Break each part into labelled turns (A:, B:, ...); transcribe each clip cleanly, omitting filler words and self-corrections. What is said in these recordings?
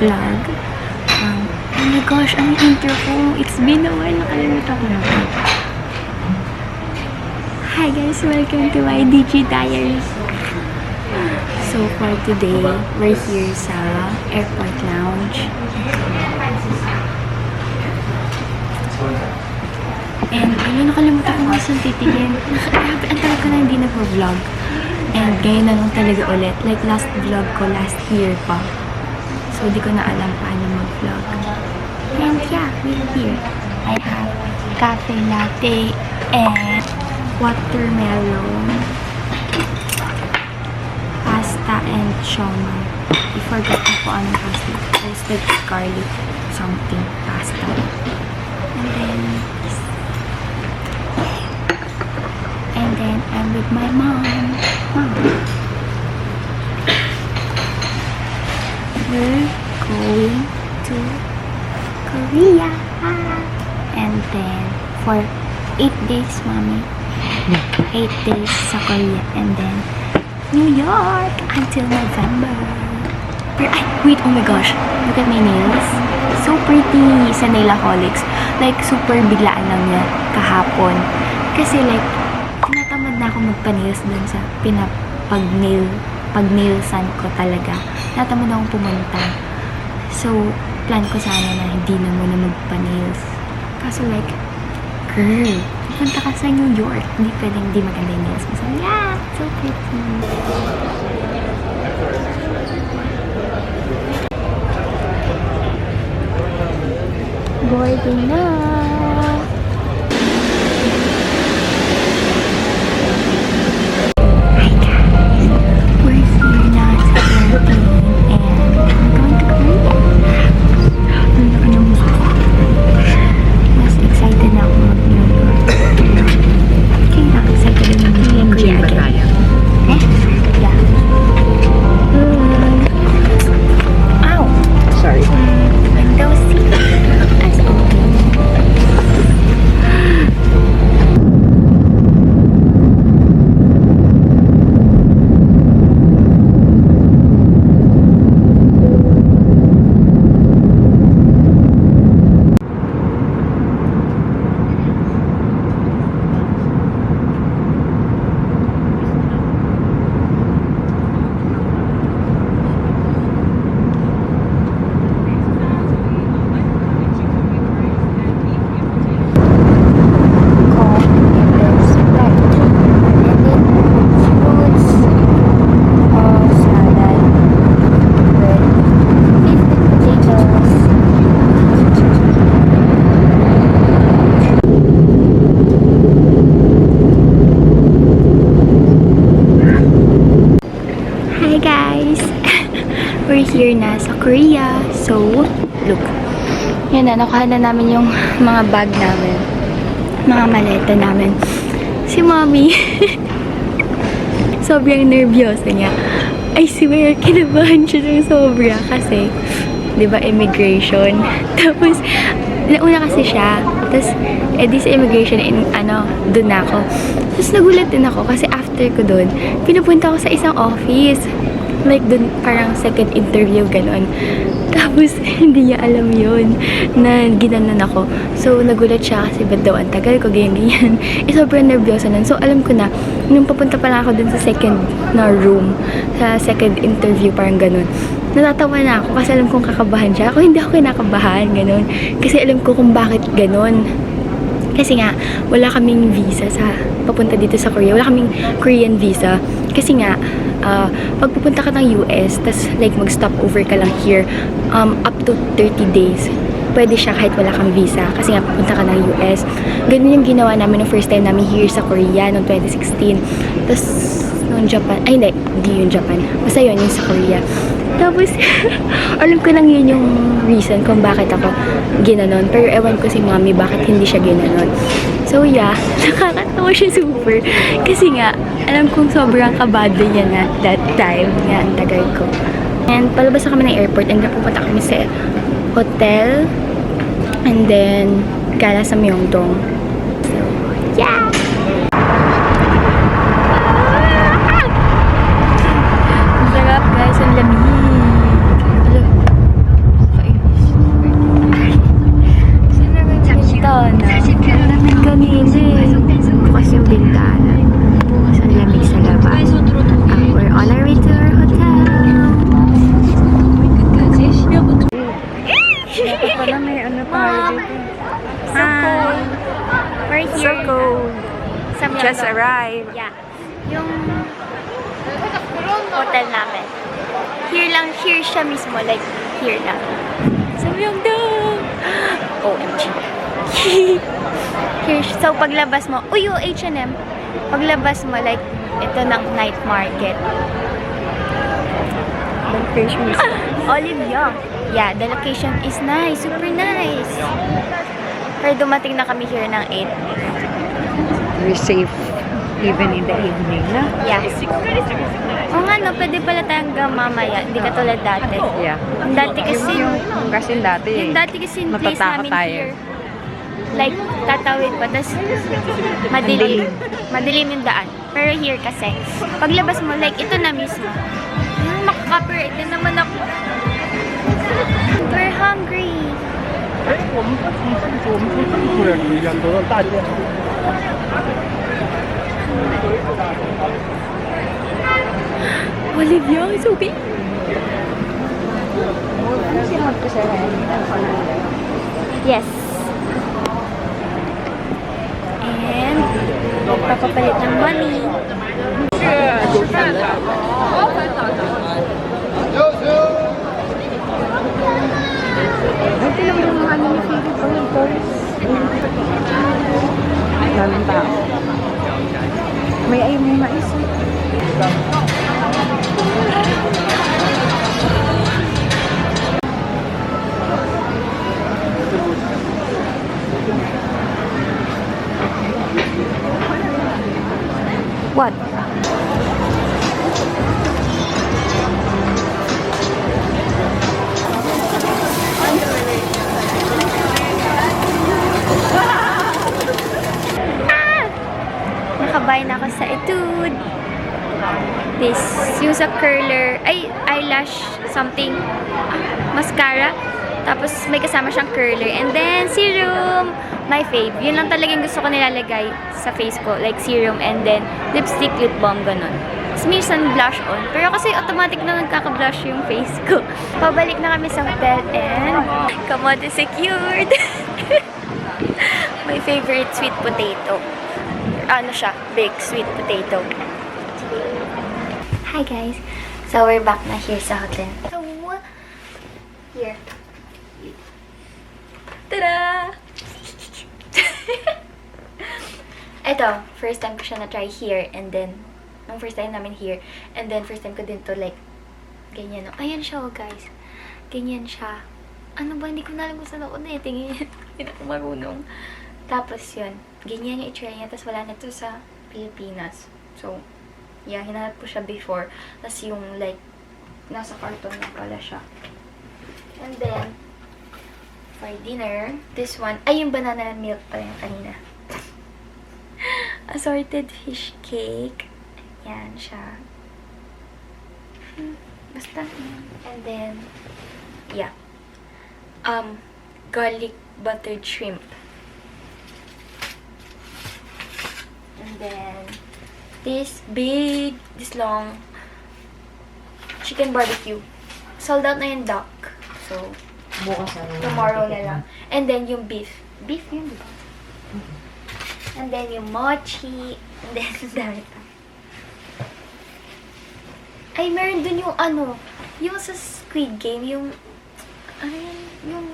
A: vlog. Oh my gosh, ang intro ko. It's been a while, nakalimutan ko na. Hi guys, welcome to my DG Diaries. So for today, we're here sa airport lounge. And nakalimutan ko nga saan titigin. Ang tagal ko na hindi nag-vlog. And ngayon na lang talaga ulit. Like last vlog ko last year pa. So di ko na alam paano mag-vlog. And yeah, we're here. I have cafe latte and watermelon, pasta and siomai. I forgot na po anong pasta. Roasted garlic something pasta. And then I'm with my mom. We're going to Korea. And then for 8 days, mommy. 8 days sa Korea. And then New York until November. Pero, wait, oh my gosh. Look at my nails. So pretty sa Nailaholics. Like, super biglaan lang niya kahapon. Kasi like, tinatamad na ako magpa-nails dun sa pag-nailsan ko talaga. Tinatamad na akong pumunta. So, plan ko sana na hindi na muna magpa-nails. Kaso like, girl, pupunta ka sa New York. Hindi pwedeng hindi maganda yung nails mo. So, yeah, so pretty. Boarding na! Hi guys! We're here na sa airplane and we're going to Korea. Ang laki ng mukha ko. Mas excited na ako mag-New York. Okay na, excited na mag-New Korea again. Yeah. Ow! Sorry. Window seat. As open. We're here na sa Korea. So, look. Yan na, nakuha na namin yung mga bag namin. Mga maleta namin. Si mommy. Sobrang nervyosa niya. I swear, kinabahan siya ng sobra. Kasi, di ba, immigration. Tapos, nauna kasi siya. Tapos, sa immigration, dun ako. Tapos, nagulat din ako kasi after ko dun, pinupunta ako sa isang office. Like, dun parang second interview, ganon. Tapos, hindi niya alam yun na ginanon ako. So, nagulat siya kasi ba't daw ang tagal ko, ganyan. Sobrang nervyosa nun. So, alam ko na, nung papunta pa lang ako dun sa second na room, sa second interview, parang ganon. Natatawa na ako kasi alam kong kakabahan siya. Ako hindi ako kinakabahan, ganon. Kasi alam ko kung bakit ganon. Kasi nga, wala kaming visa sa papunta dito sa Korea. Wala kaming Korean visa. Kasi nga, pag pupunta ka ng US, tas like mag-stop over ka lang here, up to 30 days, pwede siya kahit wala kang visa. Kasi nga, pupunta ka ng US. Ganun yung ginawa namin no first time namin here sa Korea noong 2016. Tas, noong Japan, ay hindi yung Japan. Basta yun, yung sa Korea. Tapos, alam ko lang yun yung reason kung bakit ako ginanon. Pero ewan ko si mommy bakit hindi siya ginanon. So yeah, nakakatawa siya super. Kasi nga, alam kong sobrang kabado niya na that time. Nga, ang tagal ko. And palabas na kami ng airport and pupunta kami sa hotel. And then, gala sa Myeongdong. So, yeah! Ang sarap guys, ang lamig.
B: na tayo dito.
A: So cold. We're
B: So
A: here.
B: cold.
A: Sa Myeongdong.
B: Just arrived.
A: Yeah. Yung hotel namin. Here siya mismo. Like, here lang. Sa Myeongdong. OMG. Here, so paglabas mo, uy, yung H&M. Paglabas mo, like, ito ng night market.
B: Location is
A: Olive Young. Yeah, the location is nice. Super nice. Pero dumating na kami here ng 8.
B: very safe even in the evening, na?
A: Yeah. O nga no, pwede pala tayong mamaya. Hindi katulad dati.
B: Yeah.
A: Dati kasi,
B: Kasi dati
A: yung dati kasi yung place
B: matatakot
A: namin
B: tayo.
A: here, like, tatawid pa, tapos madilim. Madilim yung daan. Pero here kasi, paglabas mo, like, ito na mismo. Makaka-copyright din naman ako. We're hungry.
C: 我们不从政府，我们从政府也是一样，都让大街上。
A: Olive Young is okay. Yes. And, magpapapalit ng money.
B: Ay, tinan mo yung mga ano ni Philip. Oh, yung tourist. Daming tao. May ayaw may mais.
A: What? Nakabay na ako sa etude. This, yung sa curler, ay, eyelash something, mascara. Tapos may kasama siyang curler. And then, serum. My fave. Yun lang talagang gusto ko nilalagay sa face ko. Like serum and then lipstick, lip balm, ganun. Tapos minsan blush on. Pero kasi automatic na nagkaka-blush yung face ko. Pabalik na kami sa hotel and kamote secured. My favorite sweet potato. Ano siya? Big sweet potato. Hi guys! So we're back na here sa hotel. So, here. Tada! Ito, first time ko siya na-try here and then, nung first time namin here, and then first time ko din to like, ganyan, no? Ayan siya, oh guys. Ganyan siya. Ano ba? Hindi ko na alam kung saan ako na tingin. Hindi na ako marunong. Tapos yun, ganyan yung i-try niya. Tapos wala na to sa Pilipinas. So, yeah, hinahanap ko siya before. Tapos yung like, nasa carton na pala siya. And then, for dinner, this one, ay yung banana milk pala yung kanina. Assorted fish cake. Yan siya. Basta. And then, yeah. Garlic buttered shrimp. And then, this long chicken barbecue. Sold out na yung duck. So,
B: Bukas na
A: tomorrow na lang. And then, yung beef. Beef yun, di ba? And then, yung mochi. And then, dami pa. Ay, meron dun yung ano, yung sa Squid Game, yung, ano yun, yung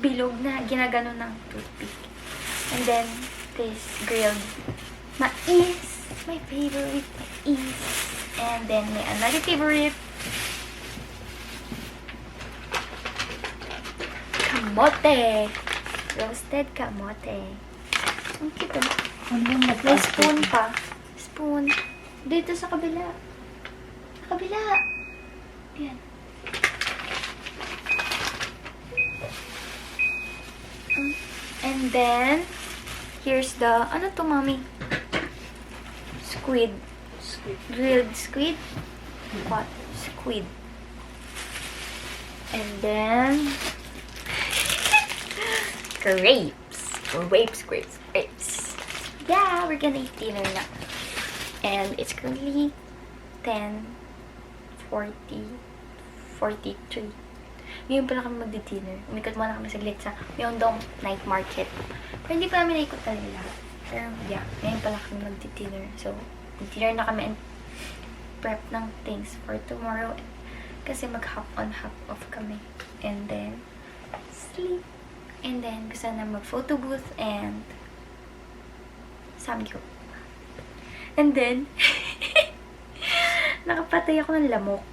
A: bilog na ginagano ng toothpick. And then, this grilled mais. My favorite, mais. And then, may another favorite. Kamote. Roasted kamote. Ang cute, oh. May spoon pa. Spoon. Dito sa kabila. Sa kabila. Ayan. And then, here's the, ano to, mommy? Squid. Grilled squid. What? Squid. And then, grapes. Yeah, we're gonna eat dinner now. And it's currently 10:43. Ngayon pala kami magdi-dinner. Umikot muna kami saglit sa Myeongdong Night Market. Pero hindi pa namin naikot talaga. Pero yeah, ngayon pala kami magdi-dinner. So, dinner na kami and prep ng things for tomorrow. Kasi mag-hop on, hop off kami. And then, sleep. And then, gusto na mag-photo booth and samgyup. And then, nakapatay ako ng lamok.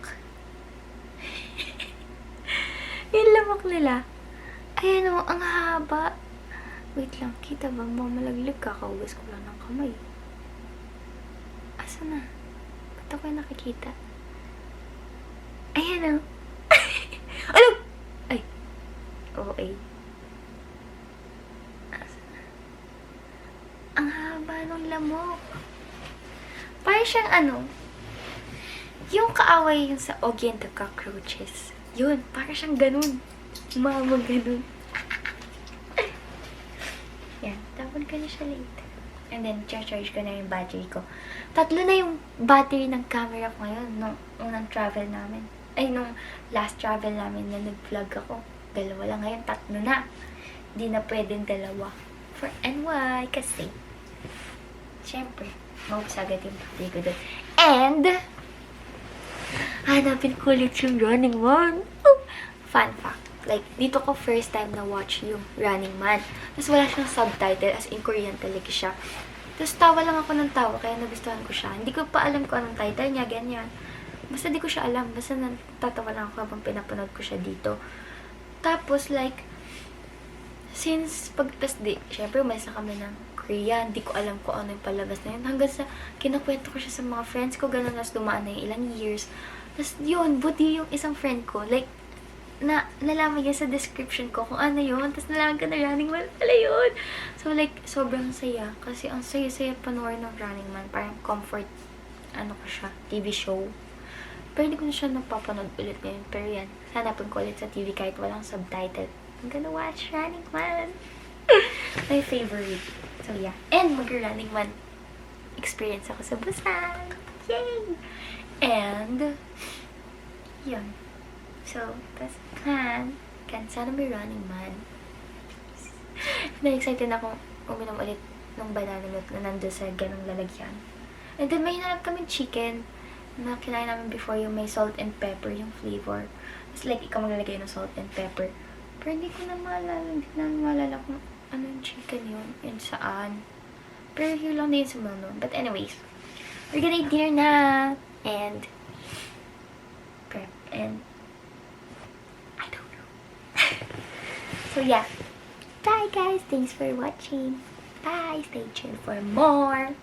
A: Yung lamok nila. Ayan o, ang haba. Wait lang, kita ba? Mamalaglag, kakaugas ko lang ng kamay. Asa na? Ba't ako yung nakikita? Ayan o. Ano? Ay. Okay. Asa na? Ang haba ng lamok. Parang siyang ano, yung kaaway yung sa Oggy and the Cockroaches. Yun, parang siyang ganun. Mama, ganun. Yan, tapon ko na siya later. And then, charge ko na yung battery ko. 3 na yung battery ng camera ko ngayon nung unang travel namin. Ay, nung last travel namin na nag-vlog ako. 2 lang ngayon, 3 na. Hindi na pwedeng 2. For NY, kasi syempre, maubos agad yung battery ko doon. And, hanapin ko ulit yung Running Man. Fun fact. Like, dito ko first time na watch yung Running Man. Tapos wala siyang subtitle, as in Korean talaga siya. Tapos tawa lang ako ng tawa, kaya nagustuhan ko siya. Hindi ko pa alam kung anong title niya, ganyan. Basta di ko siya alam. Basta natatawa lang ako habang pinapanood ko siya dito. Tapos, like, since syempre, umalis na kami ng Korea, hindi ko alam kung ano yung palabas na yun. Hanggang sa, kinakwento ko siya sa mga friends ko, ganun, nas dumaan na yung ilang years. Tapos, yun, buti yung isang friend ko, like, nalaman niya sa description ko kung ano yun. Tapos, nalaman ko na Running Man pala yun. So, like, sobrang saya. Kasi, ang saya-saya panoorin ng Running Man. Parang comfort, ano ko siya, TV show. Pero hindi ko na siya napapanood ulit ngayon. Pero yan, hanapin ko ulit sa TV kahit walang subtitle. I'm gonna watch Running Man. My favorite. So, yeah. And mag-Running Man experience ako sa Busan. Yay! And, yun. So, that's the plan. Sana may Running Man. Na-excited ako uminom ulit ng banana milk na nandun sa ganong lalagyan. And then, may hinanap kami chicken na kinain namin before yung may salt and pepper yung flavor. It's like, ikaw maglalagay ng salt and pepper. Pero hindi ko na maalala kung ano yung chicken yun and saan. Pero yun lang din sa menu. But anyways, we're gonna eat dinner na. And prep. And I don't know. So yeah. Bye guys. Thanks for watching. Bye. Stay tuned for more.